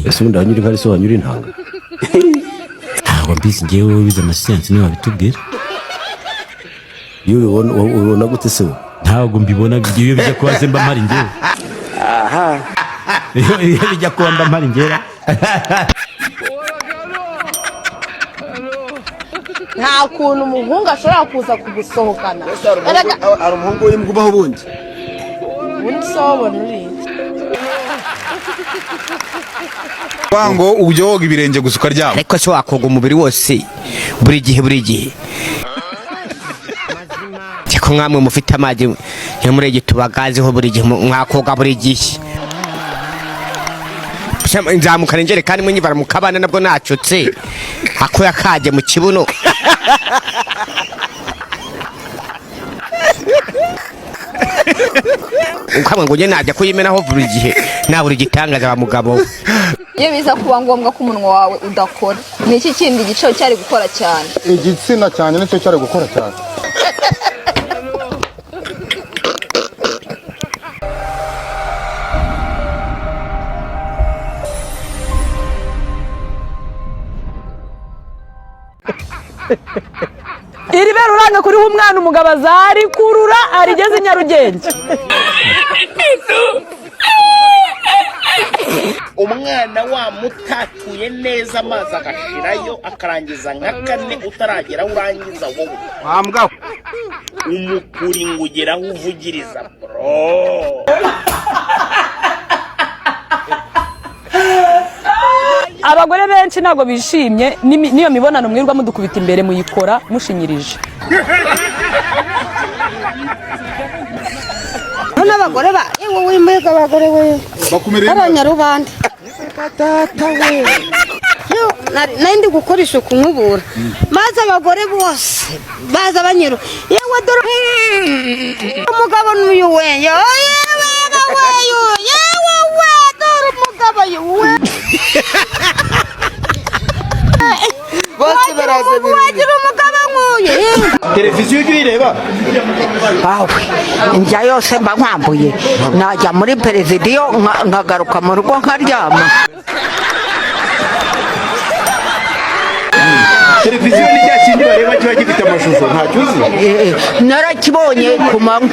ese ubundi hanyura inka ariso hanyura intanga ntabwo mbizi ngewe wize amasiyansi niwe wabitubwira. iyo ubibona gute se? Ntabwo mbibona, iyo bijya kuba mba mpari ngewe. Aha. Iyo bijya kuba mba mpari ngewe. nta kuntu umuhungu ashobora kuza kugusohokana. Ari umuhungu w'imbwa ubaho ubundi. Ubundi sobona uri. Wango ujya woga ibirenge gusa ukaryama. Ariko se wakoga umubiri wose buri gihe. Cyako nkamwe mufite amazi nyamurege tubagazeho buri gihe mwakoga buri gihe. Nzamukana njere kandi mwinyibara mukabana nabwo nacutse. Ako yakaje mu kibuno. Ukamwe ngo najya kuyimenaho buri gihe na buri gitangaza ba mugabo. Iyo biza kuba ngombwa ko umunwa wawe udakora, ni iki kindi gice cyari gukora cyane? Igitsina cyane nicyo cyari gukora cyane. Iri bero uranga kuriho umwana umugabo azari kurura arigeze i Nyarugenge. Umwana wamutatuye neza amazi agashirayo akarangiza nka kane utaragera urangiza wowe Wambwa umukuri ngugeraho uvugiriza bro. Abagore benshi ntago bishimye niyo mibonano mwirwa mudukubita imbere muyikora mushinyirije. None abagore ba yewe wimega abagore we Bakumereye abanyarubanda. Tata we. Yo nandi gukora isuku nkubura. Maze abagore bose baza banyiru. Yewe dore umugabo n'uyu we. Yewe dore umugabo yuwe. bose baraze wagira umugabo nk'uyu. televiziyo ujye uyireba. Awe njya yose mba nkwambuye najya muri perezidiyo nkagaruka mu rugo nkaryama. Televiziyo ni cya kindi bareba kiba gifite amashusho ntacyo uzi. Narakibonye ku manywa.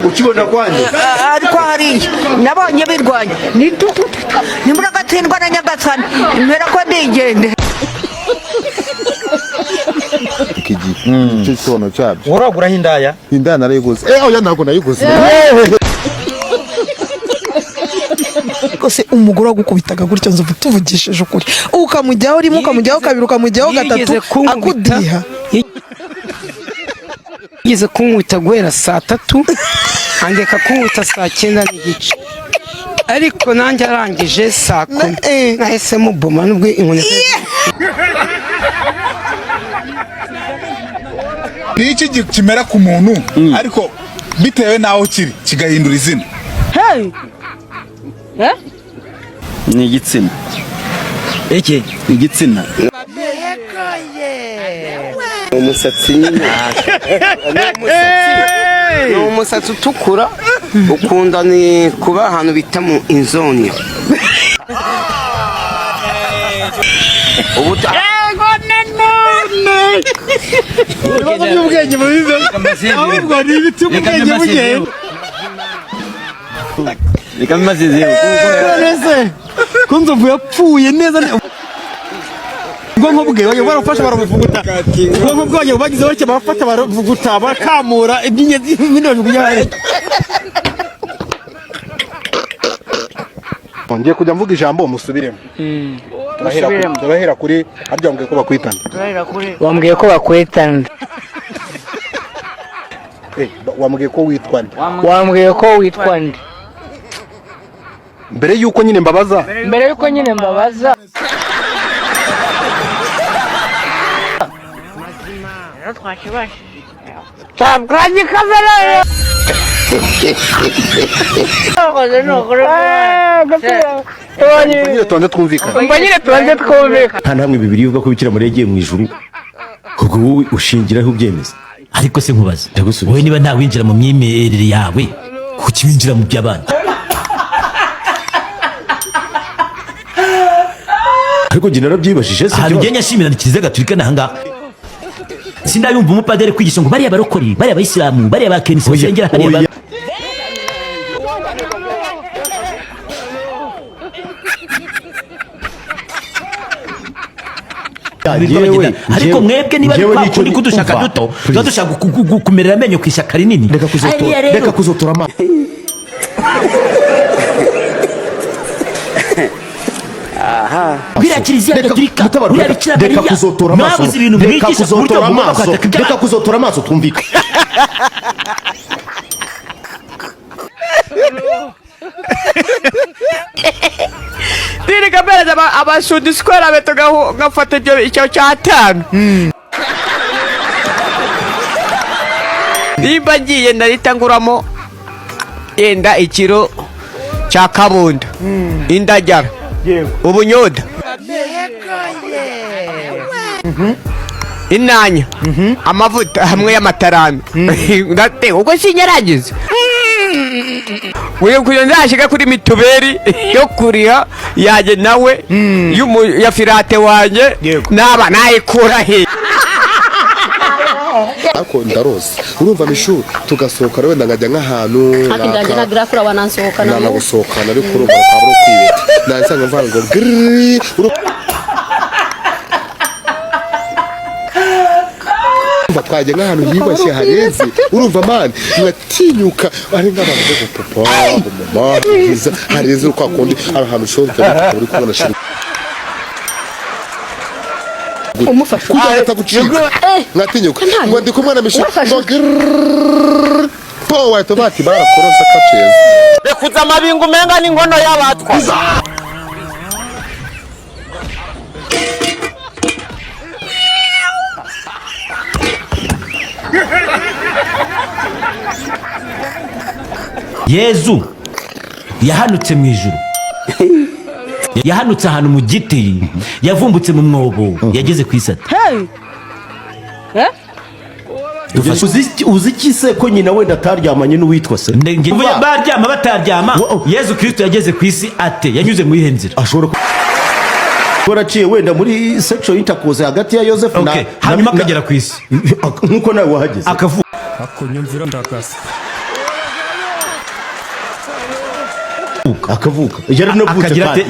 Ukibona kwanje ariko hariya nabonye birwanya nimura gatsindwa na Nyagasani impera ko ndigende. Ikigi cyo kisono cyabyo. uragura hindaya narayiguze. Oya ntabwo nayiguze. Kose umugore agukubitaga gutyo nzo tuvugishije ukuri. Ukamujyaho rimwe ukamujyaho kabiri ukamujyaho gatatu akudiha. Yigeze kunkubita guhera saa 3 angeka kunkubita saa 9 n'igice, ariko nanjye arangije saa 10 nahise muboma nubwo inkoni Niki kimera ku muntu ariko bitewe naho kiri kigahindura izina. Hey ni igitsina. iki Igitsina umusatsi nyine ni umusatsi utukura ukunda ni kuba ahantu bita mu inzoni. Ubwenge bubize ahubwo ni ibiti ubwenge bugenda. Reka mazize kunzo yapfuye neza ubwonko bwe barafasha baramuvuguta. Ubwonko bwayo bagize bake barafata baravuguta bakamura iby'ingenzi bino kunyara. Ngiye kujya mvuga ijambo musubiremo. Turahera kuri harya wambwiye ko bakwitana. Wambwiye ko bakwitana. Wambwiye ko witwa nde? Wambwiye ko witwa nde? Mbere yuko nyine mbabaza. Tabwaje kamera. Nyine tubanze twumvikana. nta namwe bibiri yuvuga ko Bikira Mariya yagiye mu ijuru, ubwo wowe ushingiraho ubyemeza. Ariko se nkubaza, Ndagusubiza. wowe niba nta winjira mu myemerere yawe kuki winjira mu by'abandi? ariko njye narabyibashije si ahantu ugenya ashimira ni kiliziya gatolika n'ahangaha sindayumva umupadiri kwigisha ngo bariya barokori bariya abayisilamu bariya bakenisi basengera hariya ariko mwebwe niba ari kwa kundi kudushaka duto tuba dushaka kumerera amenyo ku ishyaka rinini reka kuzotora amaso bwira kiliziya gatolika buriya bikira mariya mwabuze ibintu mwigisha ku buryo bugomba kwataka ibyaha reka kuzotora amaso twumvika Dini kabera abasudi square abeto gafata icyo cyatanu. Nimba ngiye ndaritanguramo enda ikiro cya kabunda. Indajyara. Ubunyoda. Inanya. Amavuta hamwe y'amatarano. Ndate uko sinyaragize. Uye kuyonzashika kuri mituberi yo kuriha yaje nawe ya firate wanje naba nayikura he ako ndaroze urumva mishu tugasohoka rero ndangajya nk'ahantu akindanje nagira kuri abanansohoka nana gusohokana ariko urumva kabro kwibeta nansanga mvanga ngo grrrr twajya nk'ahantu hibashye hareze urumva mani mwatinyuka ari nk'abantu bwo papa mama hiza hareze uko akundi ahantu ushobora uri kubona shiri umufasha kugahita gucika mwatinyuka ngo ndi kumwe na mishu po wato bati barakoroza kaceza rekuza amabingu menga n'inkono y'abatwa Yezu yahanutse mu ijuru yahanutse ahantu mu giti yavumbutse mu mwobo yageze ku isata uzi iki se ko nyina wenda ataryamanye n'uwitwa se baryama bataryama Yezu Kristo yageze ku isi ate yanyuze mu ihenzira ashobora waraciye wenda muri sexual intercourse hagati ya Yosefu na hanyuma akagera ku isi nkuko nawe wahageze akavuga akonyumvira ndakasa akavuka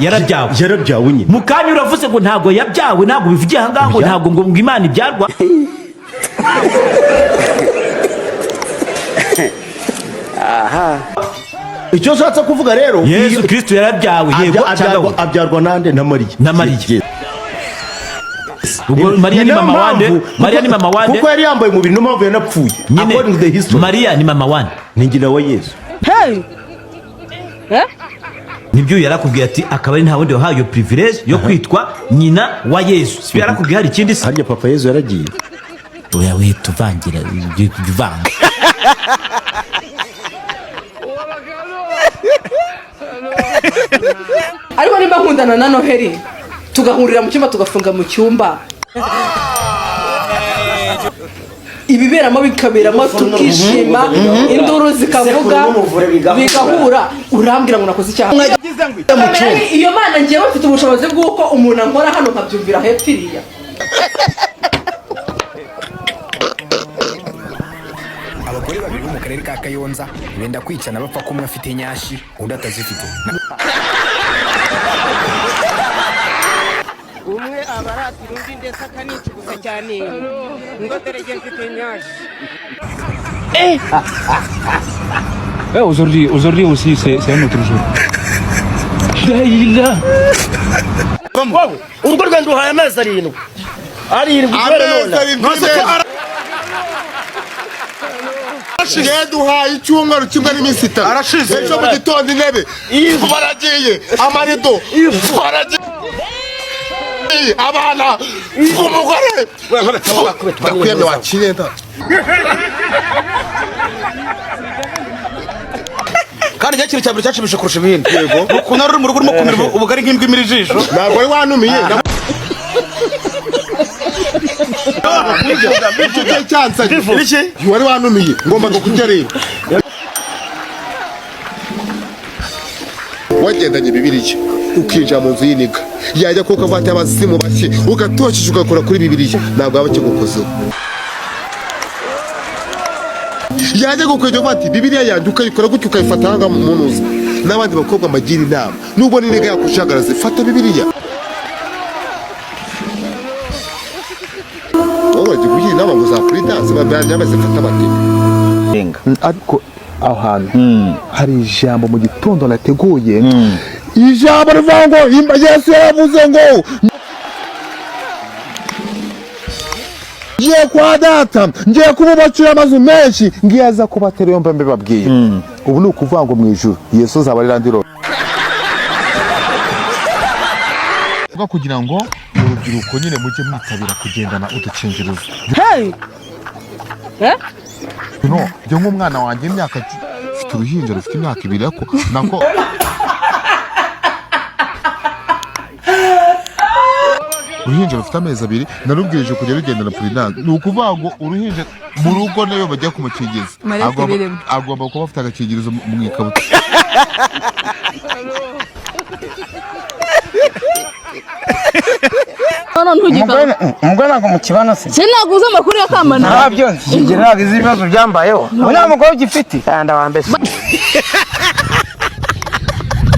yarabyawe nyine mu kanya uravuze ngo ntabwo yabyawe ntabwo bivugiye aha ngaho ntabwo ngo Imana ibyarwa icyo ushatse kuvuga rero Yezu Kristo yarabyawe yego cyangwa abyarwa nande na Mariya ubwo Mariya ni mama wande Mariya ni mama wande kuko yari yambaye umubiri n'impamvu yanapfuye according to the history Mariya ni mama wande ni nyina wa Yesu nibyo yarakubwiye ati akaba ari nta wundi wahaye iyo privilege yo kwitwa nyina wa Yesu si yarakubwiye hari ikindi se harya papa Yesu yaragiye oya we tuvangira ivanga ariko niba nkundana na Noheli tugahurira mu cyumba tugafunga mu cyumba ibiberamo bikaberamo tukishima induru zikavuga bigahura urambwira ngo nakoze icyaha iyo Mana ngiye bafite ubushobozi bw'uko umuntu ankora hano nkabyumvira hepfo iriya abagore babiri bo mu karere ka Kayonza benda kwicana bapfa ko umwe afite nyashi undi atazifite umwe abaratira undi ndetse akanicugusa cyane ngo derege mfite nyashi aujourd'hui aussi c'est un autre jour Daila urugo rwanjye ruhaye amezi arindwi kubera none duhaye icyumweru kimwe n'iminsi itatu arashize ejo mu gitondo intebe baragiye amarido baragiye abana umugore ndakwiyemye wakirenda kandi cya kintu cya mbere cyashimishije kurusha ibindi yego ukuntu ari mu rugo urimo kumira ubugari nk'imbwa imira ijisho ntabwo wari wanumiye wari wanumiye ngombaga kurya rero wagendanye Bibiliya ukinjira mu nzu y'iniga yajya kuko avata abazimu bake ugatoshisha ugakora kuri bibiliya ntabwo aba akigukozeho yajya gukwega ati bibiliya yanjye ukayikora gutyo ukayifata hanga mu ntuza n'abandi bakobwa amagira inama nubona iniga yakushagaraze fata bibiliya wowe wagiye kugira inama ngo uzakora idansi babyanjye bose fata amateka ariko aho hantu hari ijambo mu gitondo nateguye ijambo rivuga ngo Yesu yaravuze ngo ngiye kwa data ngiye kububakira amazu menshi ngiye aza kubatera yombi mbibabwiye ubu ni ukuvuga ngo mu ijuru Yesu azaba ari randiro kugira ngo urubyiruko nyine mujye mwitabira kugendana udukingirizo no njye nk'umwana wanjye imyaka mfite uruhinja rufite imyaka 2 ako nako uruhinja rufite amezi 2 narubwirije kujya rugendana purinanse ni ukuvuga ngo uruhinja mu rugo nayo bajya kumukingiza agomba kuba afite agakingirizo mu ikabutura umugore ntabwo mukibana se ntabwo uzi amakuru ya Kamana ntabyo nzi ntabwo izi ibibazo byambayeho nta mugore ugifite kanda wambese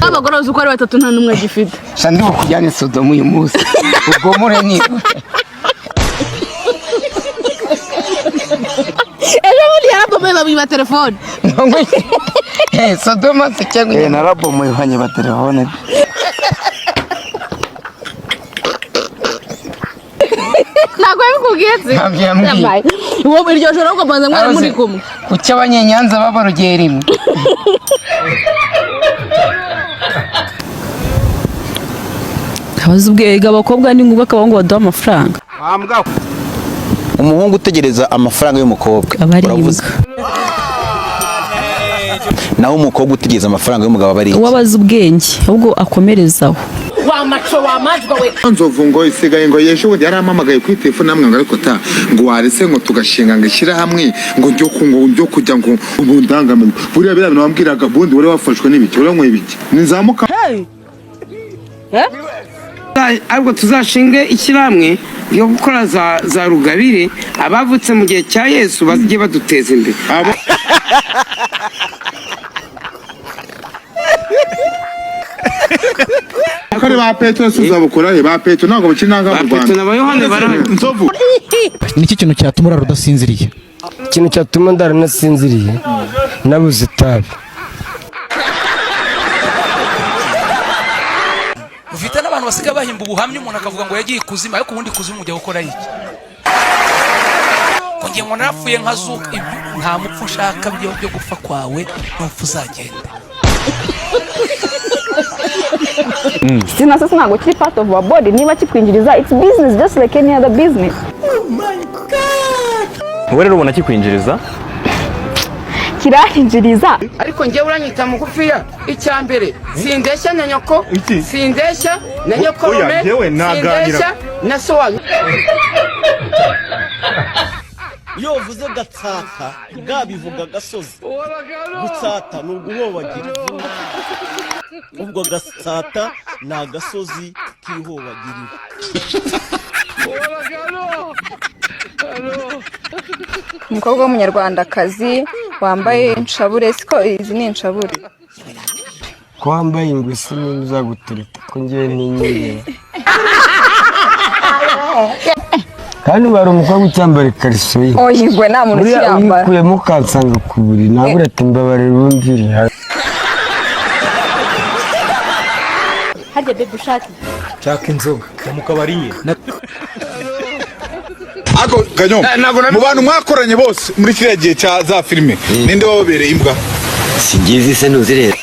abagore uzi uko ari 3 nta numwe agifite sha ndi bukujyane Sodomu uyu munsi ubwo mure ni ejo bundi yarabomeye babiba telefone Sodomu se cyangwa narabomeye hanye ba telefone ntabwo yabikubwiye uwo iryo joro ahubwo mbanza mwari muri kumwe kuki abanyenyanza babarogeye rimwe abazi ubwenge abakobwa ni ngombwa ko abahungu baduha amafaranga umuhungu utegereza amafaranga y'umukobwa uravuze naho umukobwa utegereza amafaranga y'umugabo aba ari iki uwabazi ubwenge ahubwo akomerezaho wa maco wa majwa we nzovu ngo isigaye ngo yeje ubundi yaramamagaye kuri telefone namwe ngo ariko ta ngo warese ngo tugashinga ngo ishyira hamwe ngo njyo kujya ngo ubundangamye buriya biriya bintu wambwiraga bundi wari wafashwe n'ibiki uranywe ibiki nizamuka ariko tuzashinge ishyirahamwe yo gukora za rugabire abavutse mu gihe cya Yesu bagiye baduteza imbere kare ba Petro suzabukora ba Petro ntabwo bukinanga mu Rwanda Petro na Yohane barahari nzovu niki kintu cyatuma urara udasinziriye ikintu cyatuma ndara nasinziriye nabuze itabi ufite n'abantu basigaye bahimba ubuhamya umuntu akavuga ngo yagiye kuzima ariko ubundi kuzimu ujya gukora iki ngo ngiye ngo narapfuye nkazuka nta mupfu ushaka byo gupfa kwawe n'upfu uzagenda sinasa ntabwo kiri part of our body niba kikwinjiriza it's business just like any other business. Oh my god wowe rero ubona kikwinjiriza kiranjiriza ariko njye uranyita mugufiya icyambere sindeshya na nyoko sindeshya na nyoko rume sindeshya na sowanyu iyo uvuze gatsata bwabivuga gasozi gutsata ni uguhobagira ubwo gatsata ni agasozi kihobagirira umukobwa w'umunyarwandakazi wambaye inshabure siko izi ni inshabure ko wambaye ingwisi niza guturita ko ngiye ninyire kandi bari umukobwa ucyambara ikariso ye oyigwe nta muntu ukiyambara ukuyemo ukansanga ku buriri nabura ati mbabarira urumvire harya bebe ushaka nshaka inzoga mu kabari nye ako ganyo mu bantu mwakoranye bose muri kiriya gihe cya za filime ninde wababereye imbwa singizi se ntuzirera